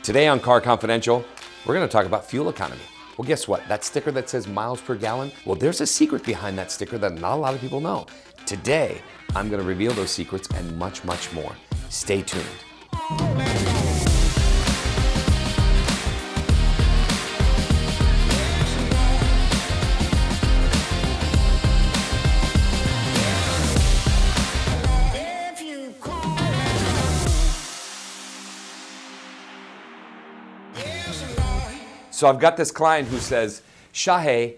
Today on Car Confidential, we're going to talk about fuel economy. Well, guess what? That sticker that says miles per gallon, well, there's a secret behind that sticker that not a lot of people know. Today, I'm going to reveal those secrets and much, much more. Stay tuned. So I've got this client who says, Shahey,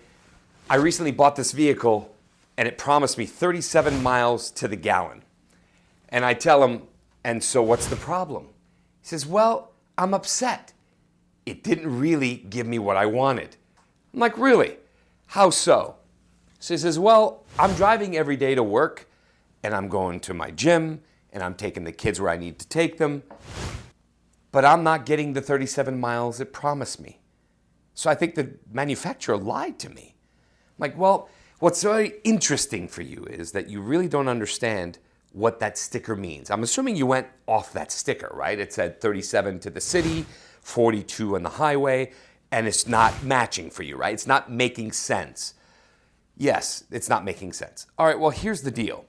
I recently bought this vehicle and it promised me 37 miles to the gallon. And I tell him, and so what's the problem? He says, well, I'm upset. It didn't really give me what I wanted. I'm like, really? How so? So he says, well, I'm driving every day to work and I'm going to my gym and I'm taking the kids where I need to take them, but I'm not getting the 37 miles it promised me. So I think the manufacturer lied to me. I'm like, well, what's very interesting for you is that you really don't understand what that sticker means. I'm assuming you went off that sticker, right? It said 37 to the city, 42 on the highway, and it's not matching for you, right? It's not making sense. Yes, it's not making sense. All right, well, here's the deal.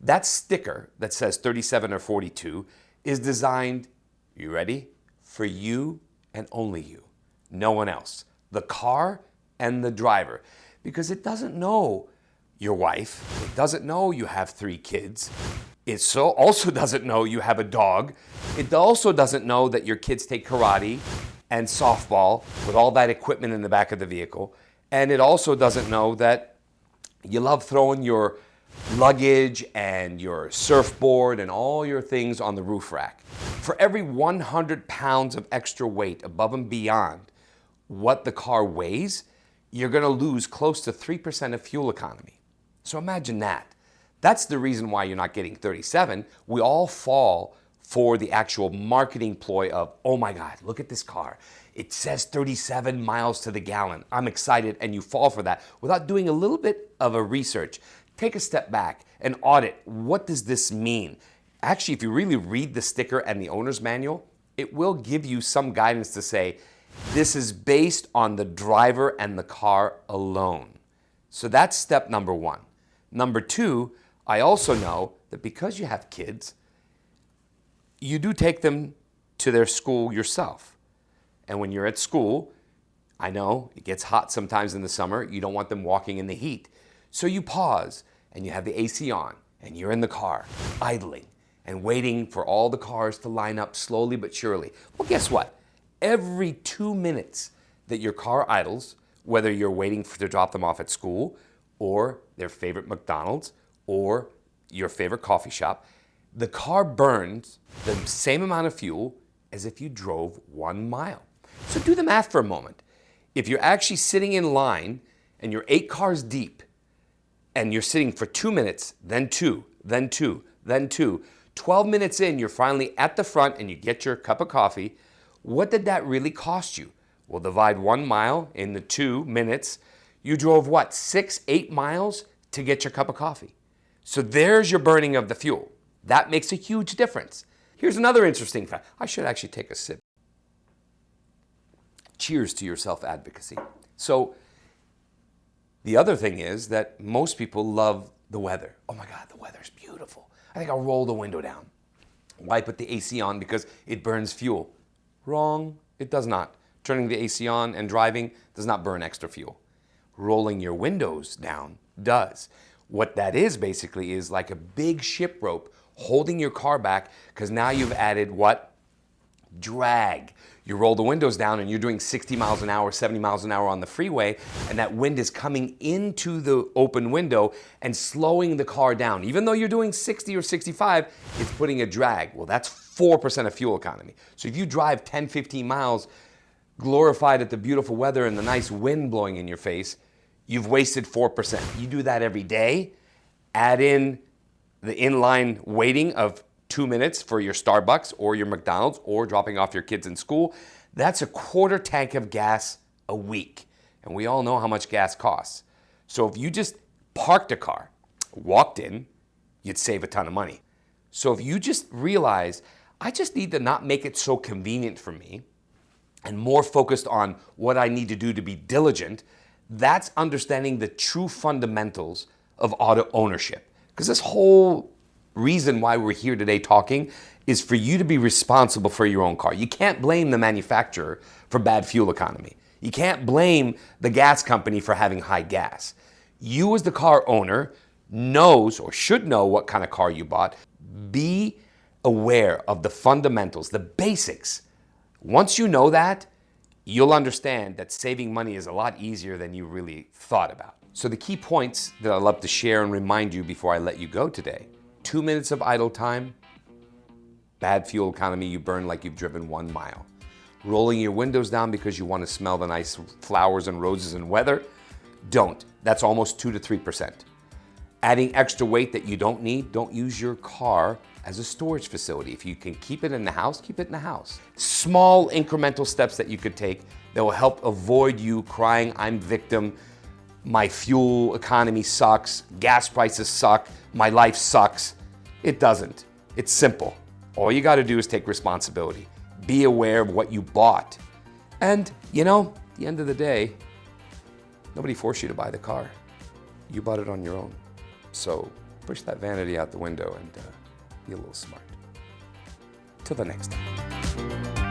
That sticker that says 37 or 42 is designed, you ready? For you and only you, no one else. The car and the driver, because it doesn't know your wife, it doesn't know you have 3 kids, it also doesn't know you have a dog, it also doesn't know that your kids take karate and softball with all that equipment in the back of the vehicle, and it also doesn't know that you love throwing your luggage and your surfboard and all your things on the roof rack. For every 100 pounds of extra weight above and beyond what the car weighs, you're going to lose close to 3% of fuel economy. So imagine that. That's the reason why you're not getting 37. We all fall for the actual marketing ploy of, oh my God, look at this car. It says 37 miles to the gallon. I'm excited, and you fall for that without doing a little bit of a research. Take a step back and audit, what does this mean? Actually, if you really read the sticker and the owner's manual, it will give you some guidance to say, this is based on the driver and the car alone. So that's step number 1. Number 2, I also know that because you have kids, you do take them to their school yourself. And when you're at school, I know it gets hot sometimes in the summer. You don't want them walking in the heat. So you pause and you have the AC on and you're in the car idling and waiting for all the cars to line up slowly but surely. Well, guess what? Every 2 minutes that your car idles, whether you're waiting to drop them off at school or their favorite McDonald's or your favorite coffee shop, the car burns the same amount of fuel as if you drove 1 mile. So do the math for a moment. If you're actually sitting in line and you're 8 cars deep and you're sitting for 2 minutes, then 2, then 2, then 2, 12 minutes in, you're finally at the front and you get your cup of coffee. What did that really cost you? Well, divide 1 mile in the 2 minutes. You drove what, 6, 8 miles to get your cup of coffee. So there's your burning of the fuel. That makes a huge difference. Here's another interesting fact. I should actually take a sip. Cheers to your self-advocacy. So the other thing is that most people love the weather. Oh my God, the weather's beautiful. I think I'll roll the window down. Why put the AC on? Because it burns fuel. Wrong, it does not. Turning the AC on and driving does not burn extra fuel. Rolling your windows down does. What that is basically is like a big ship rope holding your car back, because now you've added what? Drag. You roll the windows down and you're doing 60 miles an hour, 70 miles an hour on the freeway, and that wind is coming into the open window and slowing the car down. Even though you're doing 60 or 65, it's putting a drag. Well, that's 4% of fuel economy. So if you drive 10, 15 miles, glorified at the beautiful weather and the nice wind blowing in your face, you've wasted 4%. You do that every day, add in the inline waiting of 2 minutes for your Starbucks or your McDonald's or dropping off your kids in school, that's a quarter tank of gas a week. And we all know how much gas costs. So if you just parked a car, walked in, you'd save a ton of money. So if you just realize, I just need to not make it so convenient for me, and more focused on what I need to do to be diligent, that's understanding the true fundamentals of auto ownership. Because this whole reason why we're here today talking is for you to be responsible for your own car. You can't blame the manufacturer for bad fuel economy. You can't blame the gas company for having high gas. You as the car owner knows or should know what kind of car you bought. Be aware of the fundamentals, the basics. Once you know that, you'll understand that saving money is a lot easier than you really thought about. So the key points that I'd love to share and remind you before I let you go today: 2 minutes of idle time, bad fuel economy, you burn like you've driven 1 mile. Rolling your windows down because you want to smell the nice flowers and roses and weather, don't. That's almost 2 to 3%. Adding extra weight that you don't need, don't use your car as a storage facility. If you can keep it in the house, keep it in the house. Small incremental steps that you could take that will help avoid you crying, I'm victim, my fuel economy sucks, gas prices suck, my life sucks. It doesn't. It's simple. All you gotta do is take responsibility. Be aware of what you bought. And, at the end of the day, nobody forced you to buy the car. You bought it on your own. So push that vanity out the window and be a little smart. Till the next time.